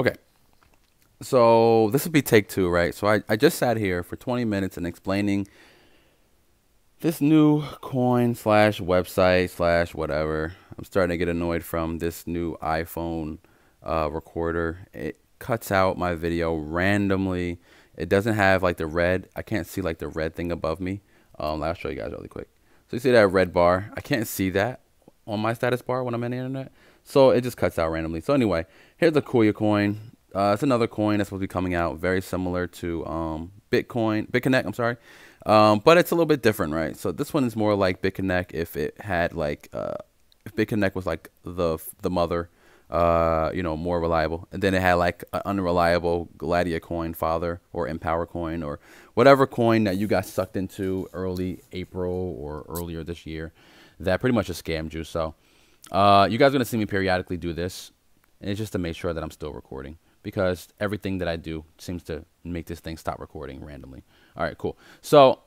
Okay, so this will be take two, right? So I just sat here for 20 minutes and explaining this new coin slash website slash whatever. I'm starting to get annoyed from this new iPhone recorder. It cuts out my video randomly. It doesn't have like the red. I can't see like the red thing above me. I'll show you guys really quick. So you see that red bar? I can't see that on my status bar when I'm on the internet. So it just cuts out randomly. So anyway, here's the AkuyaCoin. It's another coin that's supposed to be coming out, very similar to BitConnect. I'm sorry, but it's a little bit different, right? So this one is more like BitConnect if it had like if BitConnect was like the mother, more reliable, and then it had like an unreliable GladiaCoin father or EmpowerCoin or whatever coin that you got sucked into early April or earlier this year that pretty much just scammed you. So you guys are gonna see me periodically do this, and it's just to make sure that I'm still recording, because everything that I do seems to make this thing stop recording randomly. All right, cool. So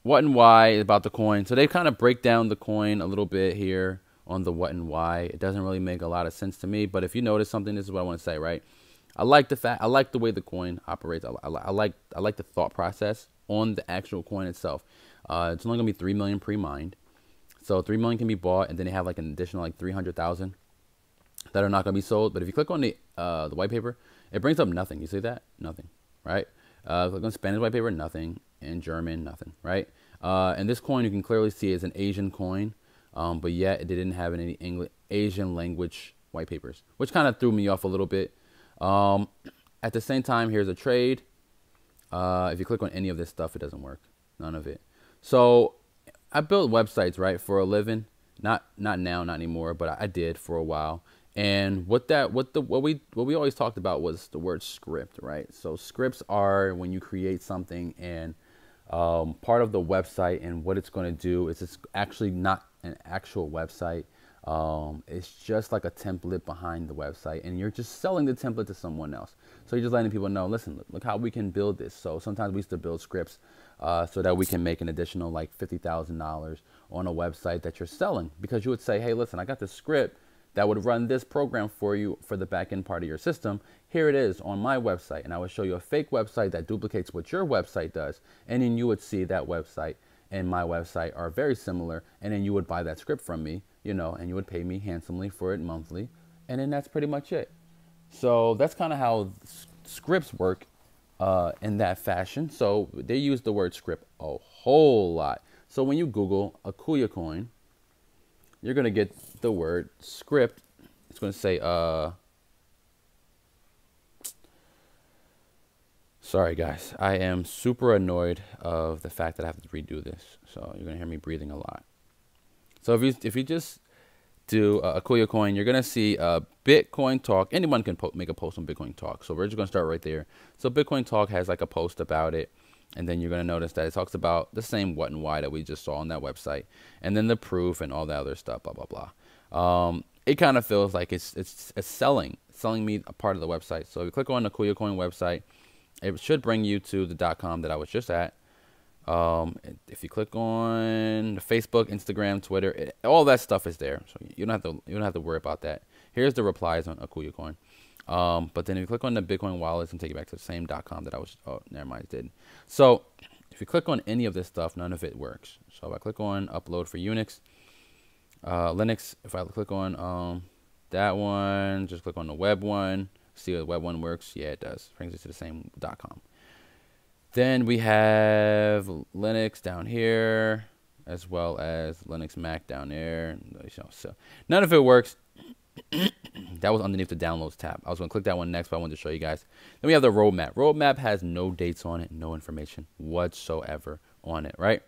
what and why about the coin. So they kind of break down the coin a little bit here on the what and why. It doesn't really make a lot of sense to me, but if you notice something, this is what I want to say, right? I like the way the coin operates. I like the thought process on the actual coin itself. It's only gonna be 3 million pre-mined. So 3 million can be bought, and then they have like an additional like 300,000 that are not going to be sold. But if you click on the white paper, it brings up nothing. You see that? Nothing, right? Click on Spanish white paper, nothing. In German, nothing, right? And this coin you can clearly see is an Asian coin, but yet it didn't have any Asian language white papers, which kind of threw me off a little bit. At the same time, here's a trade. If you click on any of this stuff, it doesn't work. None of it. So I built websites, right, for a living. Not now, not anymore, but I did for a while. And what we always talked about was the word script, right? So scripts are when you create something, and part of the website and what it's going to do is it's actually not an actual website. It's just like a template behind the website, and you're just selling the template to someone else. So you're just letting people know, listen, look how we can build this. So sometimes we used to build scripts so that we can make an additional like $50,000 on a website that you're selling, because you would say, hey, listen, I got this script that would run this program for you for the back end part of your system. Here it is on my website, and I would show you a fake website that duplicates what your website does, and then you would see that website and my website are very similar, and then you would buy that script from me, and you would pay me handsomely for it monthly, and then that's pretty much it. So that's kind of how scripts work in that fashion. So they use the word script a whole lot. So when you Google AkuyaCoin, you're going to get the word script. It's going to say, sorry guys, I am super annoyed of the fact that I have to redo this. So you're going to hear me breathing a lot. So if you just do AkuyaCoin, you're going to see Bitcoin Talk. Anyone can make a post on Bitcoin Talk. So we're just going to start right there. So Bitcoin Talk has like a post about it. And then you're going to notice that it talks about the same what and why that we just saw on that website. And then the proof and all that other stuff, blah, blah, blah. It kind of feels like it's selling me a part of the website. So if you click on the AkuyaCoin website, it should bring you to the .com that I was just at. If you click on Facebook, Instagram, Twitter, all that stuff is there. So you don't have to worry about that. Here's the replies on AkuyaCoin. But then if you click on the Bitcoin wallet, it's going to take you back to the same .com that I was, oh, never mind, it didn't. So if you click on any of this stuff, none of it works. So if I click on upload for Unix, Linux, if I click on that one, just click on the web one, see if the web one works. Yeah, it does. Brings it to the same .com. Then we have Linux down here, as well as Linux Mac down there. So none of it works. That was underneath the downloads tab. I was going to click that one next, but I wanted to show you guys. Then we have the roadmap. Roadmap has no dates on it, no information whatsoever on it, right?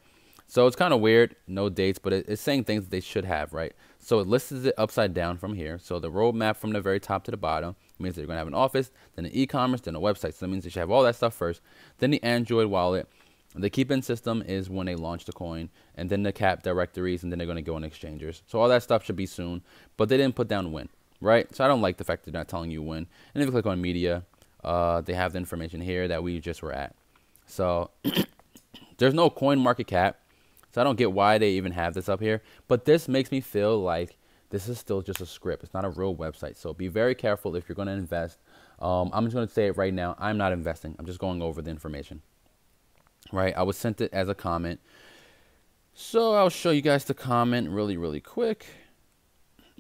So it's kind of weird, no dates, but it's saying things that they should have, right? So it lists it upside down from here. So the roadmap from the very top to the bottom means that you're going to have an office, then an e-commerce, then a website. So that means you should have all that stuff first. Then the Android wallet. The keep-in system is when they launch the coin, and then the cap directories, and then they're going to go on exchangers. So all that stuff should be soon, but they didn't put down when, right? So I don't like the fact they're not telling you when. And if you click on media, they have the information here that we just were at. So there's no coin market cap, so I don't get why they even have this up here. But this makes me feel like This is still just a script. It's not a real website. So be very careful if you're going to invest. I'm just going to say it right now. I'm not investing. I'm just going over the information. Right? I was sent it as a comment. So I'll show you guys the comment really quick.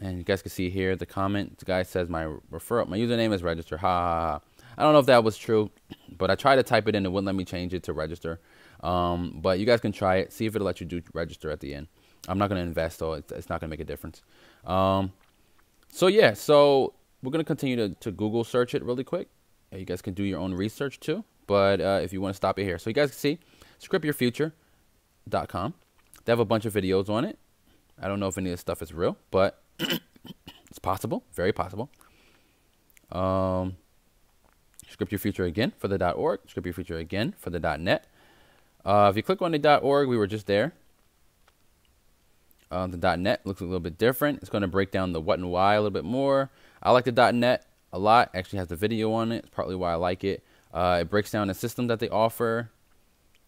And you guys can see here the comment. The guy says my username is register. Ha ha ha. I don't know if that was true, but I tried to type it in. It wouldn't let me change it to register. But you guys can try it. See if it'll let you do register at the end. I'm not going to invest, so it's not going to make a difference. So yeah, so we're going to continue to Google search it really quick. You guys can do your own research too. But if you want to stop it here. So you guys can see scriptyourfuture.com. They have a bunch of videos on it. I don't know if any of this stuff is real, but it's possible, very possible. Script your future again for the .org. Script your future again for the .net. If you click on the .org, we were just there. The .net looks a little bit different. It's going to break down the what and why a little bit more. I like the .net a lot. Actually has the video on it. It's partly why I like it. It breaks down the system that they offer.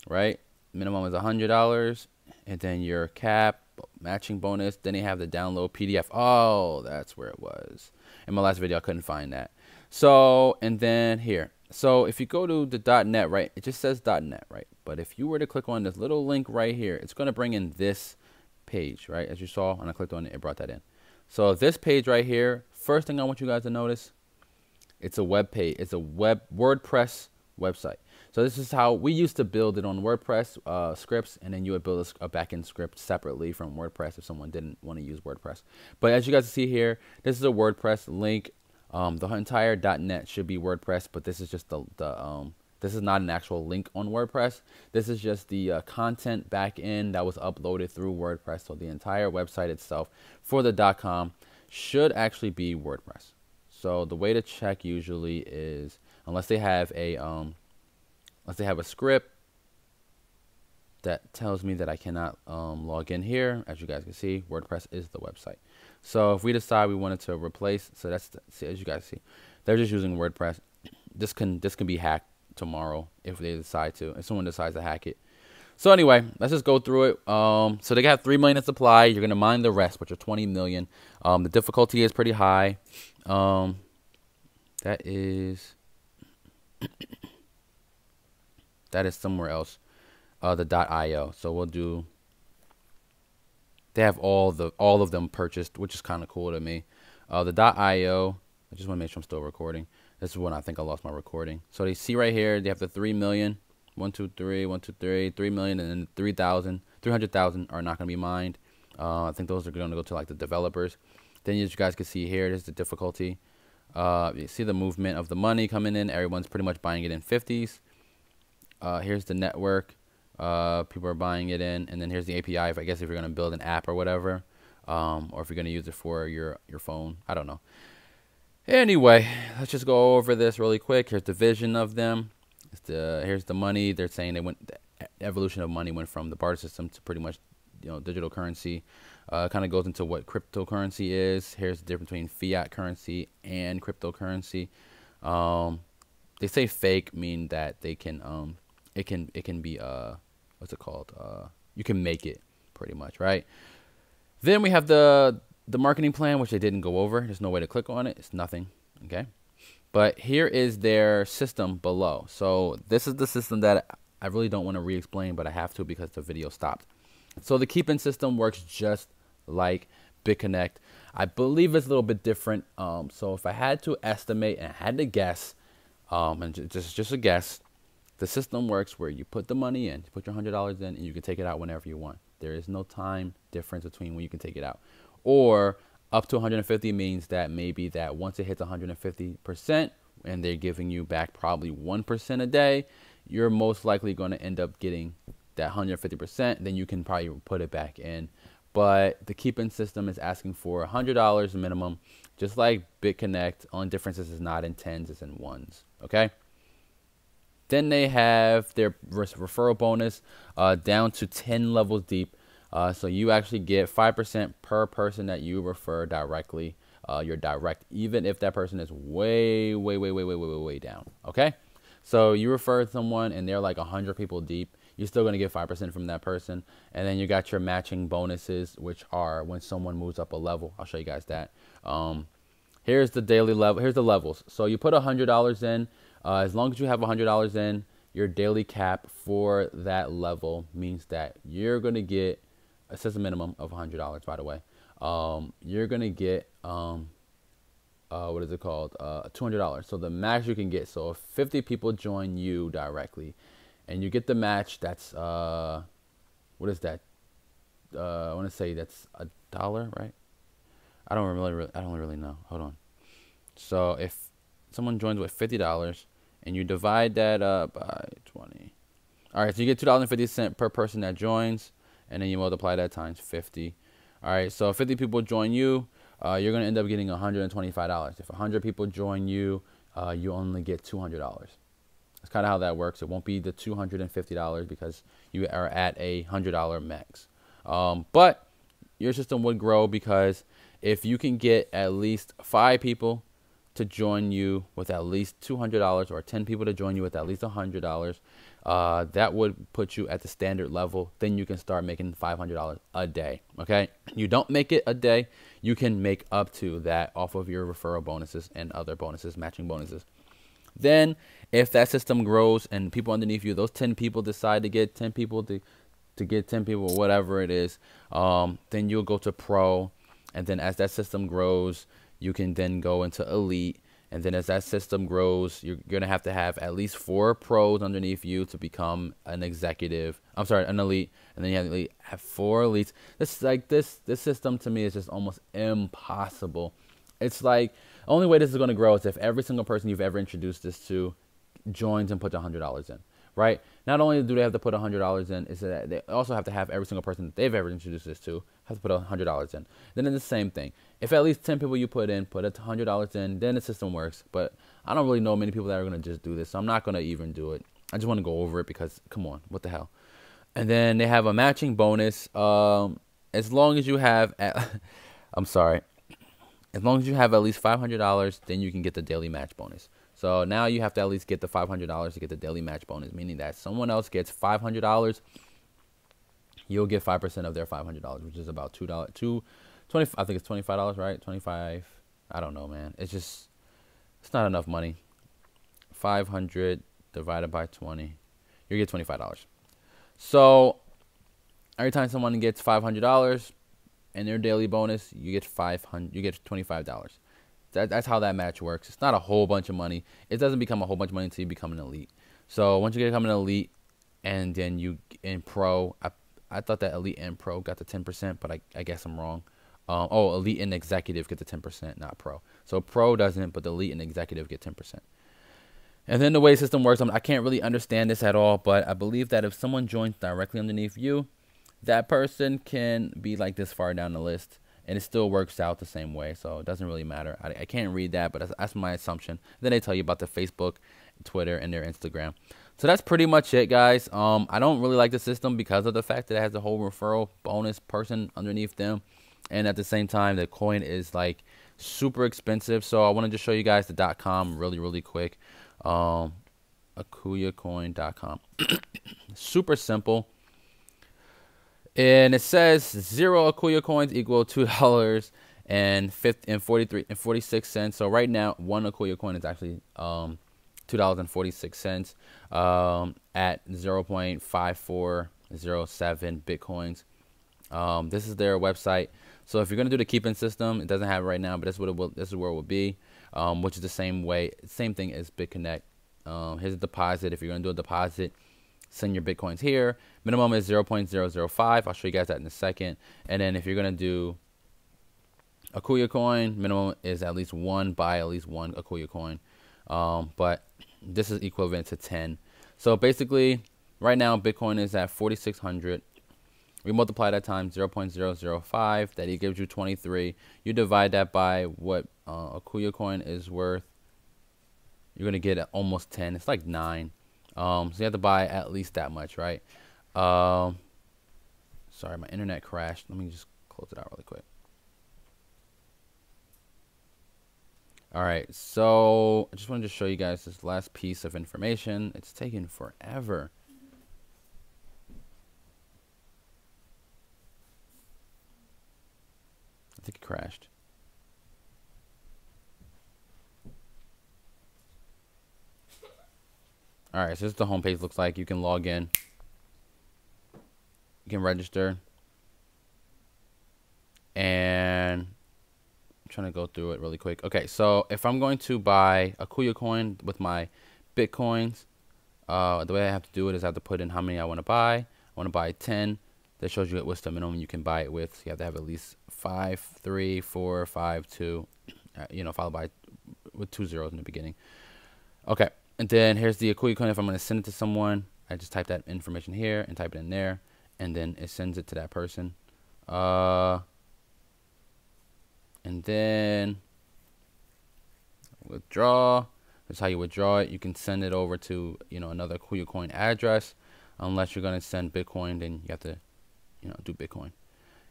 Right, minimum is $100, and then your cap matching bonus. Then they have the download PDF. Oh, that's where it was. In my last video, I couldn't find that. So, and then here. So if you go to the .net, right, it just says .net, right? But if you were to click on this little link right here, it's going to bring in this page, right? As you saw, when I clicked on it, it brought that in. So this page right here, first thing I want you guys to notice, it's a web page. It's a WordPress website. So this is how we used to build it on WordPress scripts, and then you would build a backend script separately from WordPress if someone didn't want to use WordPress. But as you guys see here, this is a WordPress link. The entire .net should be WordPress, but this is just this is not an actual link on WordPress. This is just the content backend that was uploaded through WordPress. So the entire website itself for the .com should actually be WordPress. So the way to check usually is, unless they have a script that tells me that I cannot log in here. As you guys can see, WordPress is the website. So if we decide we wanted to replace, so that's as you guys see, they're just using WordPress. This can be hacked tomorrow if they decide to, if someone decides to hack it. So anyway, let's just go through it. So they got 3 million in supply. You're gonna mine the rest, which are 20 million. The difficulty is pretty high. That is somewhere else. The .io. So we'll do. They have all of them purchased, which is kind of cool to me. The .io. I just want to make sure I'm still recording. This is when I think I lost my recording. So they see right here, they have the 3 million. 1, 2, 3, 1, 2, 3, 3 million, and then 300,000 are not going to be mined. I think those are going to go to like the developers. Then as you guys can see here, there's the difficulty. You see the movement of the money coming in. Everyone's pretty much buying it in 50s. Here's the network. People are buying it in, and then here's the API. I guess if you're going to build an app or whatever, or if you're going to use it for your phone, I don't know. Anyway, let's just go over this really quick. Here's the vision of them. Here's the money. They're saying the evolution of money went from the barter system to pretty much, digital currency. Kind of goes into what cryptocurrency is. Here's the difference between fiat currency and cryptocurrency. They say fake, mean that they can it can be what's it called? You can make it pretty much, right? Then we have the marketing plan, which they didn't go over. There's no way to click on it. It's nothing. Okay. But here is their system below. So this is the system that I really don't want to re-explain, but I have to because the video stopped. So the keep-in system works just like BitConnect. I believe it's a little bit different. So if I had to estimate and had to guess, and just a guess, the system works where you put the money in, you put your $100 in, and you can take it out whenever you want. There is no time difference between when you can take it out. Or up to 150 means that maybe that once it hits 150% and they're giving you back probably 1% a day, you're most likely going to end up getting that 150%. Then you can probably put it back in. But the keep-in system is asking for $100 minimum, just like BitConnect. Only difference is not in tens, it's in ones. Okay. Then they have their referral bonus down to 10 levels deep. So you actually get 5% per person that you refer directly. Your direct, even if that person is way down. Okay. So you refer someone and they're like 100 people deep. you're still going to get 5% from that person. And then you got your matching bonuses, which are when someone moves up a level. I'll show you guys that. Here's the daily level. Here's the levels. So you put $100 in. As long as you have $100 in, your daily cap for that level means that you're going to get, it says a minimum of $100, by the way. You're going to get, what is it called? $200. So the max you can get. So if 50 people join you directly and you get the match, that's, what is that? I want to say that's $1, right? I don't really know. Hold on. So if someone joins with $50 and you divide that up by 20. All right, so you get $2.50 per person that joins, and then you multiply that times 50. All right, so 50 people join you, you're going to end up getting $125. If 100 people join you, you only get $200. That's kind of how that works. It won't be the $250 because you are at a $100 max. But your system would grow because if you can get at least 5 people to join you with at least $200 or 10 people to join you with at least $100, that would put you at the standard level. Then you can start making $500 a day. Okay, you don't make it a day, you can make up to that off of your referral bonuses and other bonuses, matching bonuses. Then if that system grows and people underneath you, those 10 people decide to get 10 people to get 10 people, whatever it is, then you'll go to pro. And then as that system grows, you can then go into elite. And then as that system grows, you're going to have at least 4 pros underneath you to become an executive. I'm sorry, an elite. And then you have 4 elites. This system to me is just almost impossible. It's like, the only way this is going to grow is if every single person you've ever introduced this to joins and puts $100 in, right? Not only do they have to put $100 in, is that they also have to have every single person that they've ever introduced this to has to put $100 in. Then it's the same thing. If at least 10 people you put $100 in, then the system works. But I don't really know many people that are going to just do this, so I'm not going to even do it. I just want to go over it because, come on, what the hell? And then they have a matching bonus. As long as you have, as long as you have at least $500, then you can get the daily match bonus. So now you have to at least get the $500 to get the daily match bonus, meaning that someone else gets $500, you'll get 5% of their $500, which is about $20. I think it's $25, right? 25. I don't know, man. It's not enough money. 500 divided by 20, you get $25. So every time someone gets $500 in their daily bonus, you get $25. That's how that match works. It's not a whole bunch of money. It doesn't become a whole bunch of money until you become an elite. So once you become an elite, and then you in pro, I thought that elite and pro got the 10%, but I guess I'm wrong. Elite and executive get the 10%, not pro. So pro doesn't, but the elite and executive get 10%. And then the way the system works, I can't really understand this at all, but I believe that if someone joins directly underneath you, that person can be like this far down the list, and it still works out the same way. So it doesn't really matter. I can't read that, but that's my assumption. Then they tell you about the Facebook, Twitter, and their Instagram. So that's pretty much it, guys. I don't really like the system because of the fact that it has a whole referral bonus person underneath them. And at the same time, the coin is like super expensive. So I wanted to show you guys the .com really quick. AkuyaCoin.com. Super simple. And it says 0 Akuya coins equal $2.46. So right now, 1 Akuya coin is actually $2.46 at 0.5407 bitcoins. This is their website. So if you're gonna do the keeping system, it doesn't have it right now, but this is where it will be, which is the same thing as BitConnect. Here's a deposit. If you're gonna do a deposit, send your bitcoins here. Minimum is 0.005. I'll show you guys that in a second. And then if you're gonna do Akuya coin, minimum is at least 1. Buy at least 1 Akuya coin. But this is equivalent to 10. So basically, right now Bitcoin is at 4,600. We multiply that times 0.005. That gives you 23. You divide that by what Akuya coin is worth. You're gonna get almost 10. It's like 9. So you have to buy at least that much, right? Sorry, my internet crashed. Let me just close it out really quick. All right, so I just wanted to show you guys this last piece of information. It's taken forever. I think it crashed. All right, so this is the homepage looks like. You can log in. You can register. And I'm trying to go through it really quick. Okay, so if I'm going to buy AkuyaCoin with my Bitcoins, the way I have to do it is I have to put in how many I want to buy. I want to buy 10. That shows you what's the minimum you can buy it with. So you have to have at least 5, 3, 4, 5, 2, followed by with 2 zeros in the beginning. Okay, and then here's the AkuyaCoin. If I'm going to send it to someone, I just type that information here and type it in there, and then it sends it to that person. And then withdraw. That's how you withdraw it. You can send it over to another AkuyaCoin address, unless you're going to send Bitcoin. Then you have to do Bitcoin.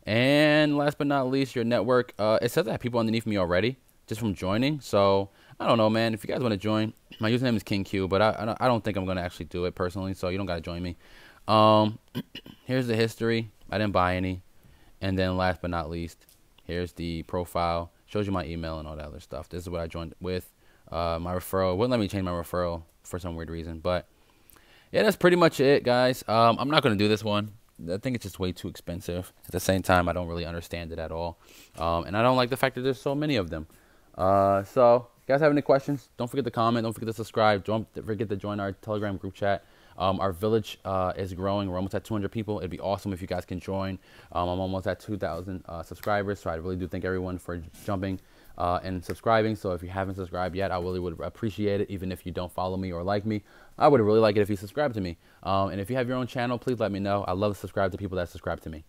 And last but not least, your network. It says I have people underneath me already just from joining. So I don't know, man. If you guys want to join, my username is KingQ, but I don't think I'm going to actually do it personally. So you don't got to join me. Here's the history. I didn't buy any. And then last but not least, here's the profile. Shows you my email and all that other stuff. This is what I joined with. My referral wouldn't let me change my referral for some weird reason. But yeah, that's pretty much it, guys. I'm not going to do this one. I think it's just way too expensive. At the same time, I don't really understand it at all. And I don't like the fact that there's so many of them. So, if you guys have any questions, don't forget to comment. Don't forget to subscribe. Don't forget to join our Telegram group chat. Our village is growing. We're almost at 200 people. It'd be awesome if you guys can join. I'm almost at 2,000 subscribers, so I really do thank everyone for jumping and subscribing. So if you haven't subscribed yet, I really would appreciate it. Even if you don't follow me or like me, I would really like it if you subscribe to me. And if you have your own channel, please let me know. I love to subscribe to people that subscribe to me.